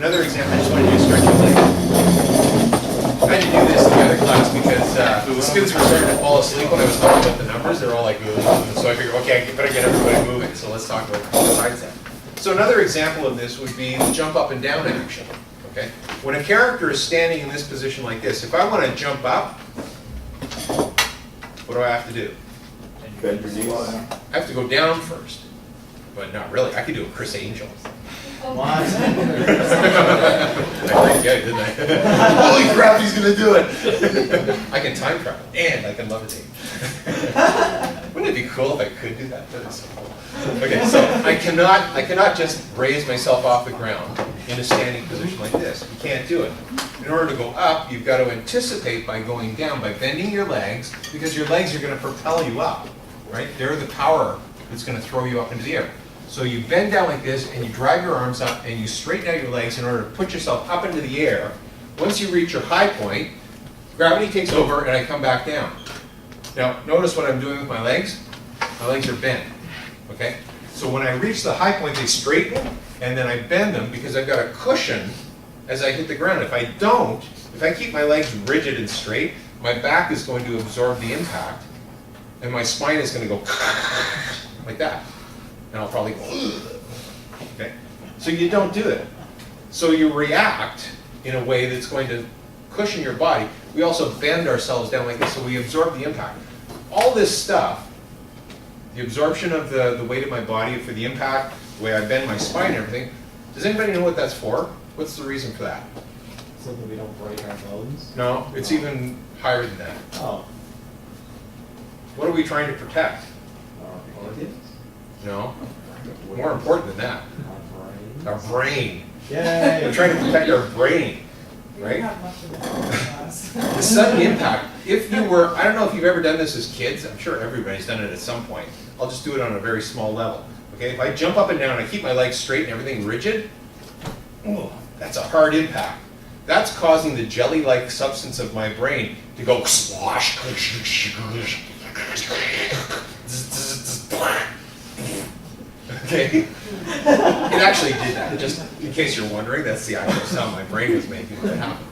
Another example, I just want to do stretch your legs. I had to do this in the other class because the students were starting to fall asleep when I was talking about the numbers. They're all like, ugh. So I figured, okay, I better get everybody moving. So let's talk about side step. So another example of this would be the jump up and down action. Okay? When a character is standing in this position like this, if I want to jump up, what do I have to do? Bend your knees. I have to go down first. But not really. I could do a Chris Angel. Why? I freaked out, didn't I? Holy crap, he's going to do it. I can time travel and I can levitate. Wouldn't it be cool if I could do that? That is so cool. Okay, so I cannot just raise myself off the ground in a standing position like this. You can't do it. In order to go up, you've got to anticipate by going down, by bending your legs, because your legs are going to propel you up, right? They're the power that's going to throw you up into the air. So you bend down like this, and you drive your arms up, and you straighten out your legs in order to put yourself up into the air. Once you reach your high point, gravity takes over, and I come back down. Now, notice what I'm doing with my legs. My legs are bent, okay? So when I reach the high point, they straighten, and then I bend them because I've got a cushion as I hit the ground. If I don't, if I keep my legs rigid and straight, my back is going to absorb the impact, and my spine is going to go like that. And I'll probably go, okay? So you don't do it. So you react in a way that's going to cushion your body. We also bend ourselves down like this, so we absorb the impact. All this stuff, the absorption of the weight of my body for the impact, the way I bend my spine and everything, does anybody know what that's for? What's the reason for that? So that we don't break our bones? No, it's even higher than that. Oh. What are we trying to protect? Our organs? No, more important than that. Our brains? Our brain. Yay! We're trying to protect our brain, right? The sudden impact. If you were, I don't know if you've ever done this as kids. I'm sure everybody's done it at some point. I'll just do it on a very small level. Okay, if I jump up and down, I keep my legs straight and everything rigid. Oh, that's a hard impact. That's causing the jelly-like substance of my brain to go slosh. Okay? It actually did that. Just in case you're wondering, that's the actual sound my brain was making when it happened.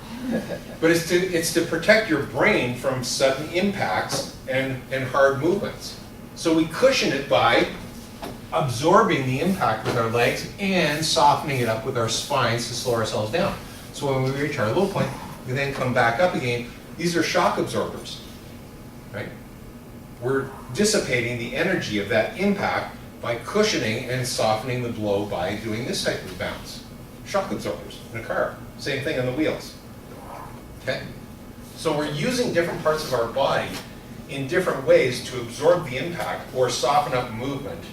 But it's to protect your brain from sudden impacts and hard movements. So we cushion it by absorbing the impact with our legs and softening it up with our spines to slow ourselves down. So when we reach our low point, we then come back up again. These are shock absorbers, right? We're dissipating the energy of that impact by cushioning and softening the blow by doing this type of bounce. Shock absorbers in a car. Same thing on the wheels. Okay? So we're using different parts of our body in different ways to absorb the impact or soften up movement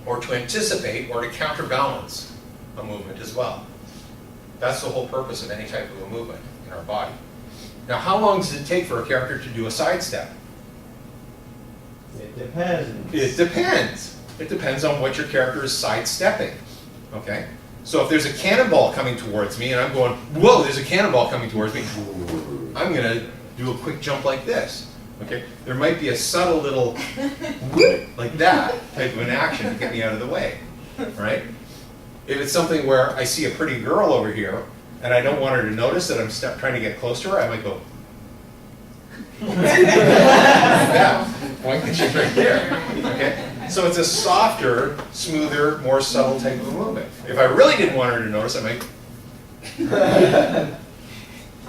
or to anticipate or to counterbalance a movement as well. That's the whole purpose of any type of a movement in our body. Now, how long does it take for a character to do a sidestep? It depends. It depends. It depends on what your character is sidestepping. Okay? So if there's a cannonball coming towards me and I'm going, whoa, there's a cannonball coming towards me, I'm going to do a quick jump like this. Okay? There might be a subtle little like that type of an action to get me out of the way. Right? If it's something where I see a pretty girl over here and I don't want her to notice that I'm trying to get close to her, I might go, yeah, point that she's right there. Okay? So it's a softer, smoother, more subtle type of a movement. If I really didn't want her to notice, I might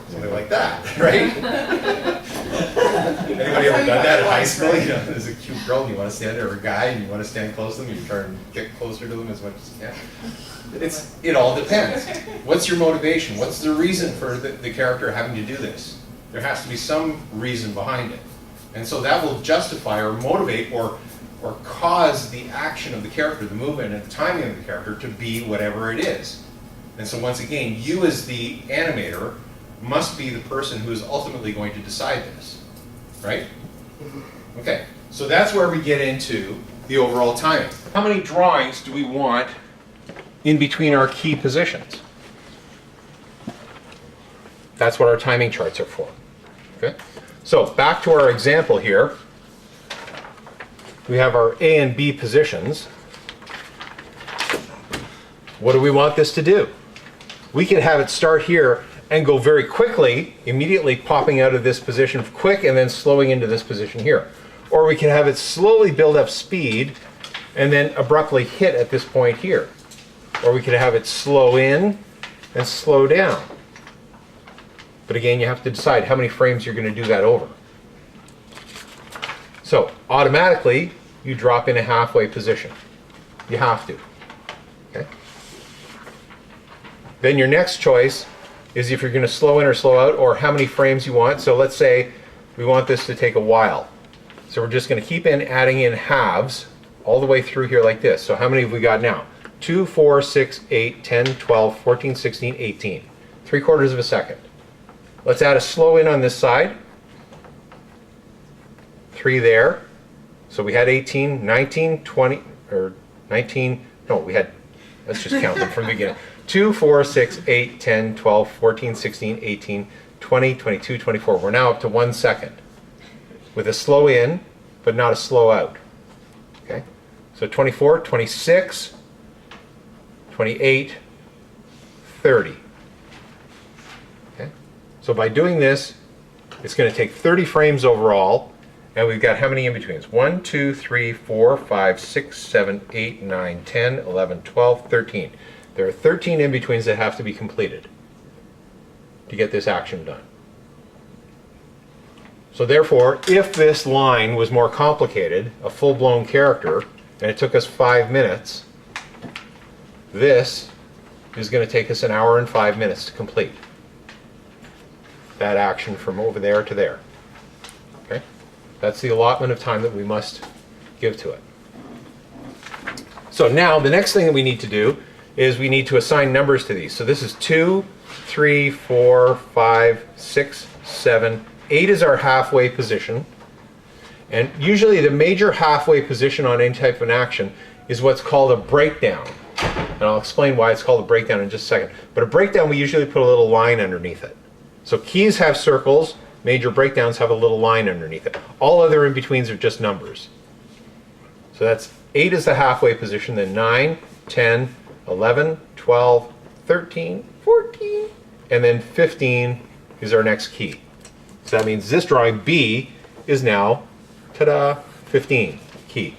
something like that, right? Anybody ever done that in high school? You know, there's a cute girl and you want to stand there, or a guy and you want to stand close to them, you try and get closer to them as much as you can. It all depends. What's your motivation? What's the reason for the character having to do this? There has to be some reason behind it. And so that will justify or motivate or cause the action of the character, the movement and the timing of the character to be whatever it is. And so once again, you as the animator must be the person who is ultimately going to decide this, right? Okay, so that's where we get into the overall timing. How many drawings do we want in between our key positions? That's what our timing charts are for. Okay, so back to our example here. We have our A and B positions. What do we want this to do? we could have it start here and go very quickly, immediately popping out of this position quick and then slowing into this position here. Or we can have it slowly build up speed and then abruptly hit at this point here. Or we could have it slow in and slow down. But again, you have to decide how many frames you're going to do that over. So automatically, you drop in a halfway position. You have to. Okay? Then your next choice is if you're going to slow in or slow out, or how many frames you want. So let's say we want this to take a while. So we're just going to keep adding in halves all the way through here like this. So how many have we got now? 2, 4, 6, 8, 10, 12, 14, 16, 18. 3/4 of a second. Let's add a slow in on this side. 3 there. So we had 18, 19, 20, or 19, no, we had, let's just count them from the beginning. 2, 4, 6, 8, 10, 12, 14, 16, 18, 20, 22, 24. We're now up to 1 second with a slow in, but not a slow out. Okay? So 24, 26, 28, 30. Okay? So by doing this, it's going to take 30 frames overall, and we've got how many in-betweens? 1, 2, 3, 4, 5, 6, 7, 8, 9, 10, 11, 12, 13. There are 13 in-betweens that have to be completed to get this action done. So therefore, if this line was more complicated, a full-blown character, and it took us 5 minutes, this is going to take us 1 hour and 5 minutes to complete that action from over there to there. Okay? That's the allotment of time that we must give to it. So now the next thing that we need to do is we need to assign numbers to these. So this is 2, 3, 4, 5, 6, 7, 8 is our halfway position. And usually the major halfway position on any type of an action is what's called a breakdown. And I'll explain why it's called a breakdown in just a second. But a breakdown, we usually put a little line underneath it. So keys have circles, major breakdowns have a little line underneath it. All other in-betweens are just numbers. So that's 8 is the halfway position, then 9, 10, 11, 12, 13, 14, and then 15 is our next key. So that means this drawing B is now, ta-da, 15 key.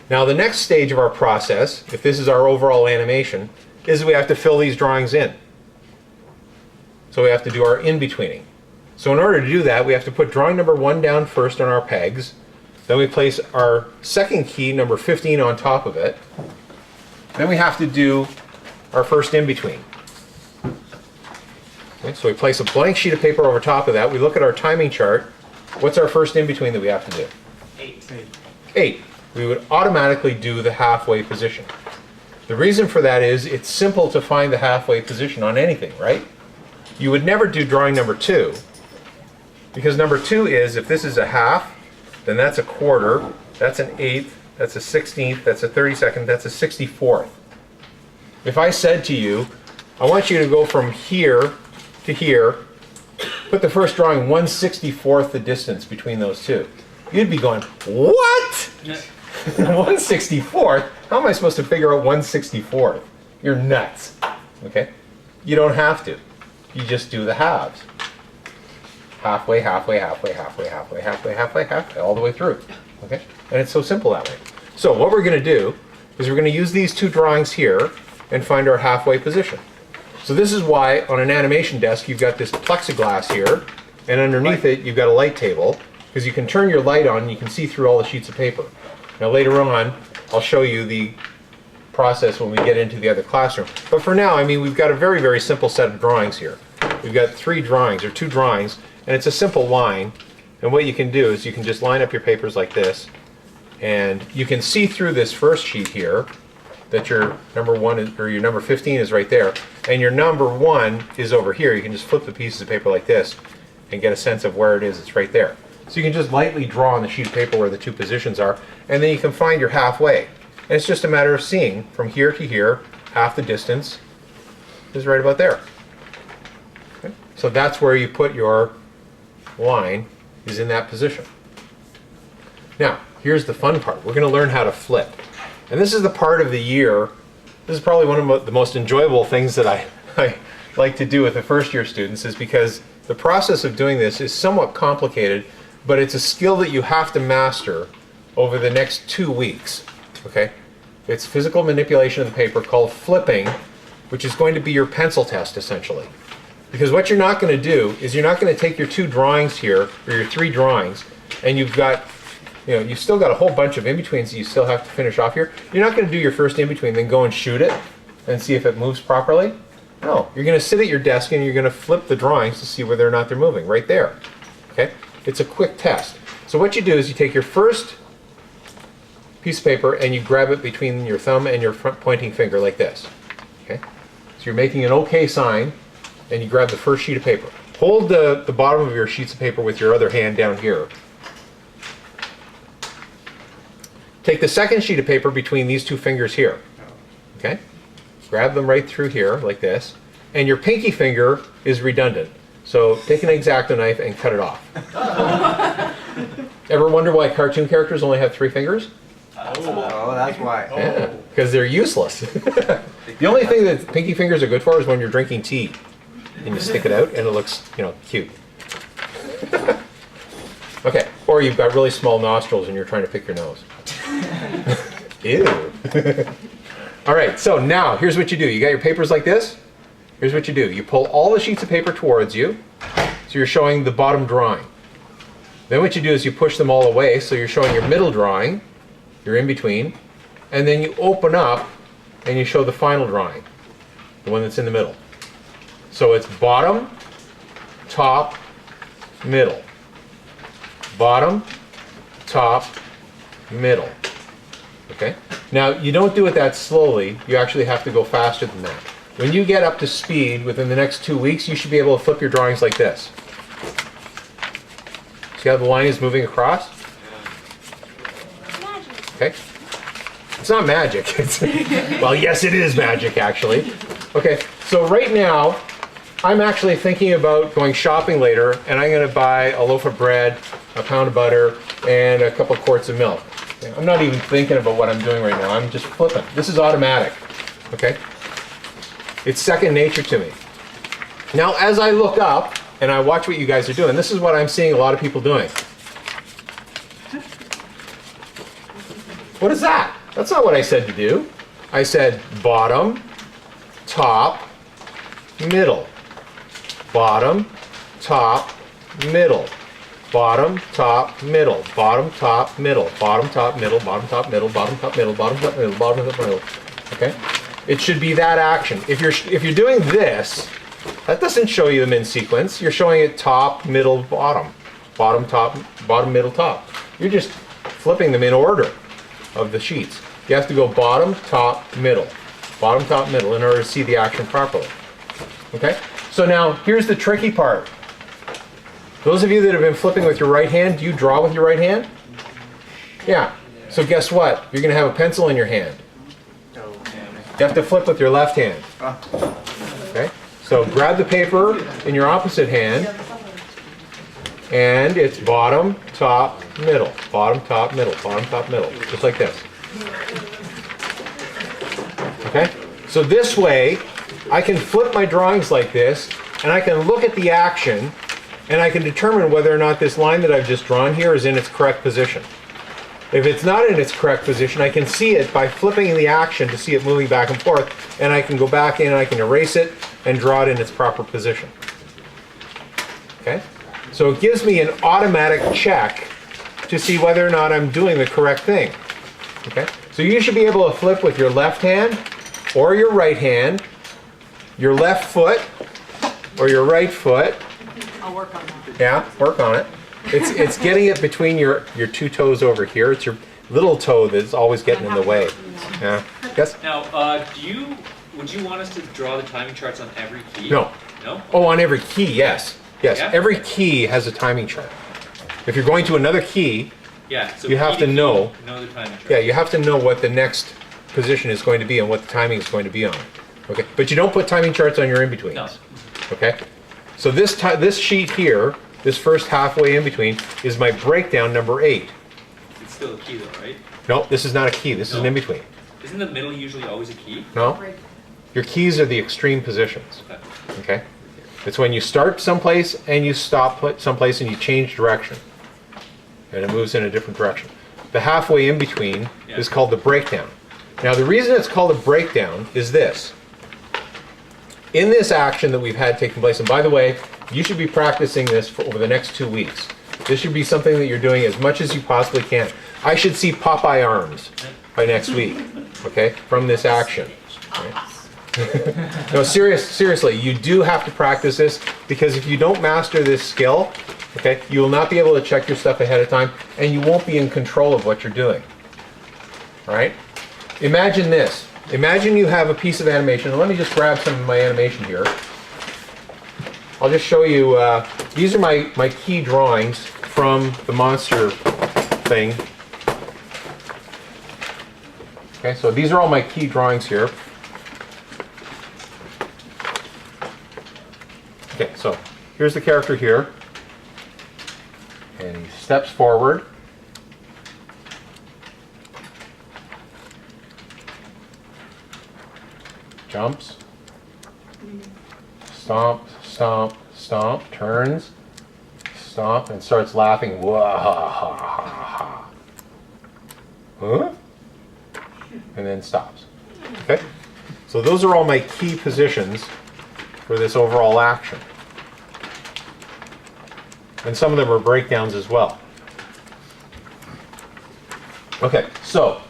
Now the next stage of our process, if this is our overall animation, is we have to fill these drawings in. So we have to do our in-betweening. So in order to do that, we have to put drawing number 1 down first on our pegs. Then we place our second key, number 15, on top of it. Then we have to do our first in-between. Okay, so we place a blank sheet of paper over top of that. We look at our timing chart. What's our first in-between that we have to do? 8. 8. We would automatically do the halfway position. The reason for that is it's simple to find the halfway position on anything, right? You would never do drawing number 2, because number 2 is, if this is a half, then that's a quarter, that's an eighth, that's a 16th, that's a 32nd, that's a 64th. If I said to you, I want you to go from here to here, put the first drawing 1/64th the distance between those two, you'd be going, what? 1/64th? How am I supposed to figure out 1/64th? You're nuts. Okay? You don't have to. You just do the halves. Halfway, halfway, halfway, halfway, halfway, halfway, halfway, halfway, all the way through. Okay? And it's so simple that way. So what we're going to do is we're going to use these two drawings here and find our halfway position. So this is why on an animation desk you've got this plexiglass here, and underneath it you've got a light table, because you can turn your light on and you can see through all the sheets of paper. Now later on I'll show you the process when we get into the other classroom. But for now, I mean, we've got a very, very simple set of drawings here. We've got 3 drawings, or 2 drawings, and it's a simple line. And what you can do is you can just line up your papers like this, and you can see through this first sheet here that your number 1 is, or your number 15 is right there, and your number 1 is over here. You can just flip the pieces of paper like this and get a sense of where it is. It's right there. So you can just lightly draw on the sheet of paper where the 2 positions are, and then you can find your halfway. And it's just a matter of seeing from here to here, half the distance is right about there. Okay? So that's where you put your line, is in that position. Now, here's the fun part. We're going to learn how to flip. And this is the part of the year, this is probably one of the most enjoyable things that I like to do with the first year students, is because the process of doing this is somewhat complicated, but it's a skill that you have to master over the next 2 weeks, okay? It's physical manipulation of the paper called flipping, which is going to be your pencil test essentially. Because what you're not going to do is you're not going to take your 2 drawings here, or your 3 drawings, and you've got, you know, you've still got a whole bunch of in-betweens that you still have to finish off here. You're not going to do your first in-between, then go and shoot it and see if it moves properly. No, you're going to sit at your desk and you're going to flip the drawings to see whether or not they're moving right there. Okay? It's a quick test. So what you do is you take your first piece of paper and you grab it between your thumb and your front pointing finger like this. Okay? So you're making an OK sign, and you grab the first sheet of paper. Hold the bottom of your sheets of paper with your other hand down here. Take the second sheet of paper between these 2 fingers here. Okay? Grab them right through here like this, and your pinky finger is redundant. So take an X-Acto knife and cut it off. Ever wonder why cartoon characters only have 3 fingers? Oh, that's why. Yeah, because they're useless. The only thing that pinky fingers are good for is when you're drinking tea and you stick it out and it looks, you know, cute. Okay, or you've got really small nostrils and you're trying to pick your nose. Ew. All right, so now here's what you do. You got your papers like this. Here's what you do. You pull all the sheets of paper towards you, so you're showing the bottom drawing. Then what you do is you push them all away, so you're showing your middle drawing, your in-between, and then you open up and you show the final drawing, the one that's in the middle. So it's bottom, top, middle. Bottom, top, middle. Okay? Now, you don't do it that slowly. You actually have to go faster than that. When you get up to speed within the next 2 weeks, you should be able to flip your drawings like this. See how the line is moving across? Okay? It's not magic. Well, yes, it is magic, actually. Okay, so right now, I'm actually thinking about going shopping later, and I'm going to buy a loaf of bread, a pound of butter, and a couple quarts of milk. Okay, I'm not even thinking about what I'm doing right now. I'm just flipping. This is automatic. Okay? It's second nature to me. Now, as I look up and I watch what you guys are doing, this is what I'm seeing a lot of people doing. What is that? That's not what I said to do. I said bottom, top, middle. Bottom, top, middle. Bottom, top, middle. Bottom, top, middle. Bottom, top, middle. Bottom, top, middle. Bottom, top, middle. Bottom, top, middle. Bottom, top, middle. Okay? It should be that action. If you're doing this, that doesn't show you them in sequence. You're showing it top, middle, bottom. Bottom, top, bottom, middle, top. You're just flipping them in order of the sheets. You have to go bottom, top, middle. Bottom, top, middle in order to see the action properly. Okay? So now, here's the tricky part. Those of you that have been flipping with your right hand, do you draw with your right hand? Yeah. So guess what? You're going to have a pencil in your hand. You have to flip with your left hand. Okay? So grab the paper in your opposite hand, and it's bottom, top, middle. Bottom, top, middle. Bottom, top, middle. Just like this. Okay? So this way, I can flip my drawings like this, and I can look at the action, and I can determine whether or not this line that I've just drawn here is in its correct position. If it's not in its correct position, I can see it by flipping the action to see it moving back and forth, and I can go back in and I can erase it and draw it in its proper position. Okay? So it gives me an automatic check to see whether or not I'm doing the correct thing. Okay? So you should be able to flip with your left hand or your right hand, your left foot or your right foot. I'll work on that. Yeah, work on it. It's getting it between your 2 toes over here. It's your little toe that's always getting in the way. Yeah. Yes? Now, would you want us to draw the timing charts on every key? No. No? Oh, on every key, yes. Yes. Yeah? Every key has a timing chart. If you're going to another key, Yeah, so you have to know. Know the timing chart. Yeah, you have to know what the next position is going to be and what the timing is going to be on. Okay. But you don't put timing charts on your in-betweens. No. Okay? So this sheet here, this first halfway in between, is my breakdown number 8. It's still a key though, right? No, this is not a key. This is an No. in-between. Isn't the middle usually always a key? No? Your keys are the extreme positions. Okay. Okay? It's when you start someplace and you stop someplace and you change direction. And it moves in a different direction. The halfway in between is called the breakdown. Now the reason it's called a breakdown is this. In this action that we've had taking place, and by the way, you should be practicing this for over the next 2 weeks. This should be something that you're doing as much as you possibly can. I should see Popeye arms by next week, okay, from this action. Right? No, seriously, you do have to practice this, because if you don't master this skill, okay, you will not be able to check your stuff ahead of time, and you won't be in control of what you're doing. All right? Imagine this. Imagine you have a piece of animation. And let me just grab some of my animation here. I'll just show you, these are my key drawings from the monster thing. Okay, so these are all my key drawings here. Okay, so here's the character here. And he steps forward. Jumps. Stomp, stomp, stomp, turns, stomp, and starts laughing. Wah-ha-ha-ha-ha. Huh? And then stops. Okay? So those are all my key positions for this overall action. And some of them are breakdowns as well. Okay, so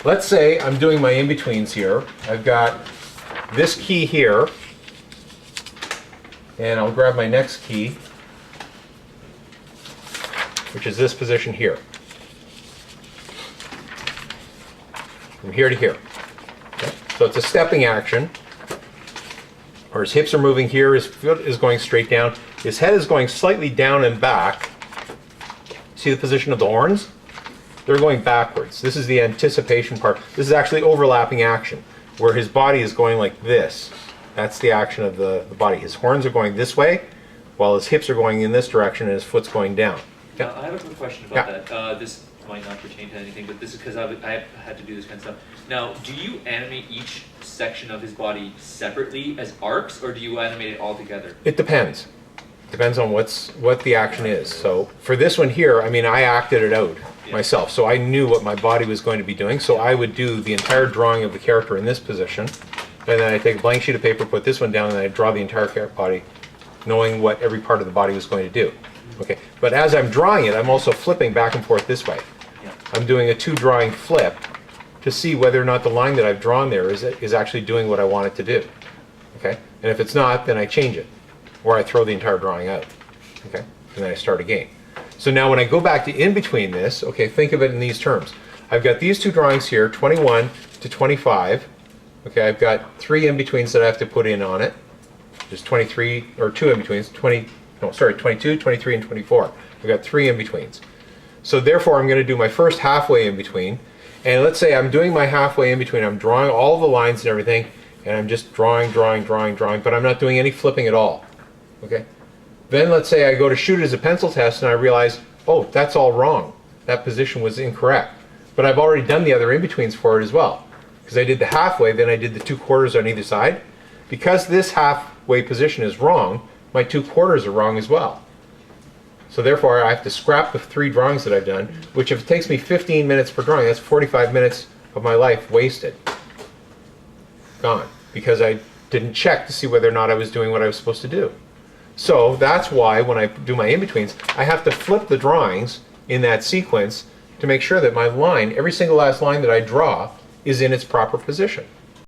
let's say I'm doing my in-betweens here. I've got this key here, and I'll grab my next key, which is this position here. From here to here. Okay? So it's a stepping action. Or his hips are moving here, his foot is going straight down, his head is going slightly down and back. See the position of the horns? They're going backwards. This is the anticipation part. This is actually overlapping action, where his body is going like this. That's the action of the body. His horns are going this way, while his hips are going in this direction and his foot's going down. Yeah. I have a quick question about that. This might not pertain to anything, but this is because I've had to do this kind of stuff. Now, do you animate each section of his body separately as arcs, or do you animate it all together? It depends. Depends on what the action is. So for this one here, I mean, I acted it out myself, so I knew what my body was going to be doing. So I would do the entire drawing of the character in this position, and then I take a blank sheet of paper, put this one down, and I draw the entire body, knowing what every part of the body was going to do. Okay, but as I'm drawing it, I'm also flipping back and forth this way. I'm doing a 2-drawing flip to see whether or not the line that I've drawn there is actually doing what I want it to do. Okay, and if it's not, then I change it, or I throw the entire drawing out. Okay, and then I start again. So now when I go back to in between this, okay, think of it in these terms. I've got these 2 drawings here, 21 to 25. Okay, I've got 3 in-betweens that I have to put in on it. There's 23, or 2 in-betweens, 22, 23, and 24. I've got 3 in-betweens. So therefore I'm going to do my first halfway in-between. And let's say I'm doing my halfway in-between. I'm drawing all the lines and everything, and I'm just drawing, but I'm not doing any flipping at all. Okay? Then let's say I go to shoot it as a pencil test and I realize, oh, that's all wrong. That position was incorrect. But I've already done the other in-betweens for it as well. Because I did the halfway, then I did the 2 quarters on either side. Because this halfway position is wrong, my 2 quarters are wrong as well. So therefore I have to scrap the 3 drawings that I've done, which if it takes me 15 minutes per drawing, that's 45 minutes of my life wasted. Gone. Because I didn't check to see whether or not I was doing what I was supposed to do. So that's why when I do my in-betweens, I have to flip the drawings in that sequence to make sure that my line, every single last line that I draw, is in its proper position.